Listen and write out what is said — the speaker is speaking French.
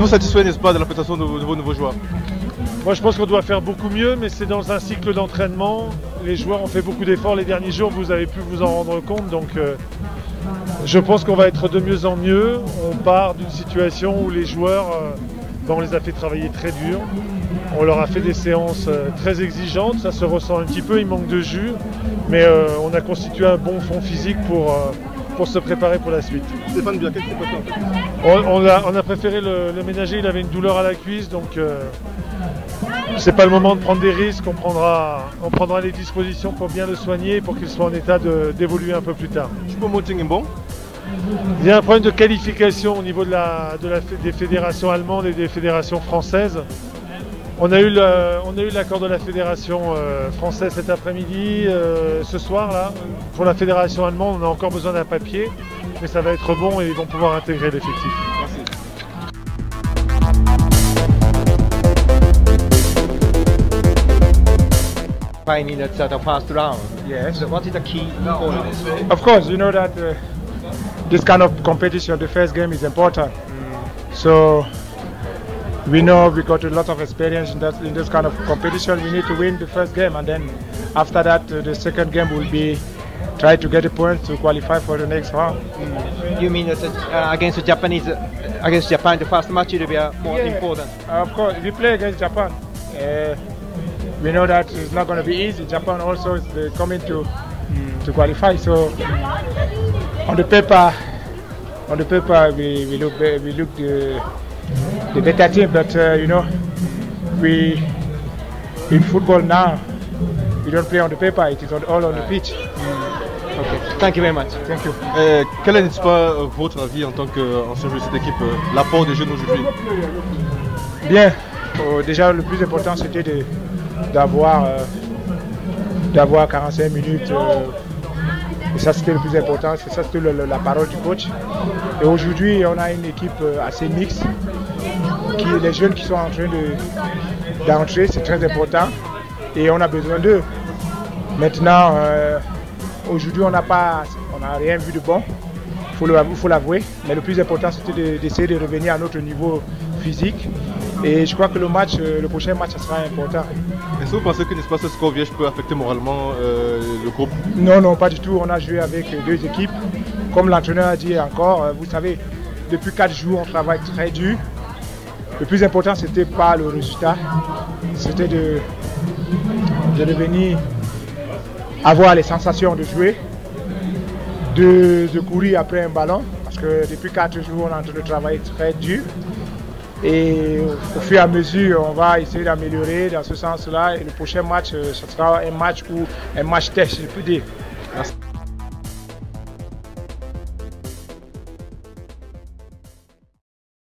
Êtes-vous satisfait, n'est-ce pas, de la prestation de vos nouveaux joueurs? Moi je pense qu'on doit faire beaucoup mieux, mais c'est dans un cycle d'entraînement. Les joueurs ont fait beaucoup d'efforts les derniers jours, vous avez pu vous en rendre compte. Donc je pense qu'on va être de mieux en mieux. On part d'une situation où les joueurs, on les a fait travailler très dur. On leur a fait des séances très exigeantes, ça se ressent un petit peu, il manque de jus. Mais on a constitué un bon fond physique pour se préparer pour la suite. Stéphane Bianca, qu'est-ce que c'est en fait? On a préféré le ménager, il avait une douleur à la cuisse, donc c'est pas le moment de prendre des risques, on prendra les dispositions pour bien le soigner et pour qu'il soit en état d'évoluer un peu plus tard. Bon. Il y a un problème de qualification au niveau des fédérations allemandes et des fédérations françaises. On a eu l'accord de la fédération française cet après-midi, ce soir là. Pour la fédération allemande, on a encore besoin d'un papier, mais ça va être bon et ils vont pouvoir intégrer l'effectif. Merci. Finding that the first round. Yes. So what is the key for this? Of course, you know that this kind of competition, the first game is important. So we know we got a lot of experience in this kind of competition. We need to win the first game, and then after that, the second game will be try to get a point to qualify for the next round. You mean that against Japan, the first match will be more important? Of course, if we play against Japan, we know that it's not going to be easy. Japan also is coming to qualify. So on the paper, we look the better team. But you know, we in football now, we don't play on the paper. It is all on the pitch. Okay. Thank you very much. Thank you. Quel est, n'est-ce pas, votre avis en tant qu'ancien joueur de cette équipe, l'apport des jeunes aujourd'hui? Bien. Déjà, le plus important, c'était d'avoir 45 minutes. Et ça, c'était le plus important. Ça, c'était la parole du coach. Et aujourd'hui, on a une équipe assez mixte. Les jeunes qui sont en train d'entrer, c'est très important. Et on a besoin d'eux. Maintenant, aujourd'hui, on n'a rien vu de bon. Il faut l'avouer. Mais le plus important, c'était d'essayer de revenir à notre niveau physique. Et je crois que le prochain match, ça sera important. Est-ce que vous pensez que, n'est-ce pas, ce score vierge peut affecter moralement le groupe? Non, non, pas du tout. On a joué avec deux équipes. Comme l'entraîneur a dit encore, vous savez, depuis 4 jours, on travaille très dur. Le plus important, c'était pas le résultat. C'était de revenir avoir les sensations de jouer, de courir après un ballon. Parce que depuis 4 jours, on est en train de travailler très dur. Et au fur et à mesure, on va essayer d'améliorer dans ce sens-là. Et le prochain match, ce sera un match test, je peux dire. Merci.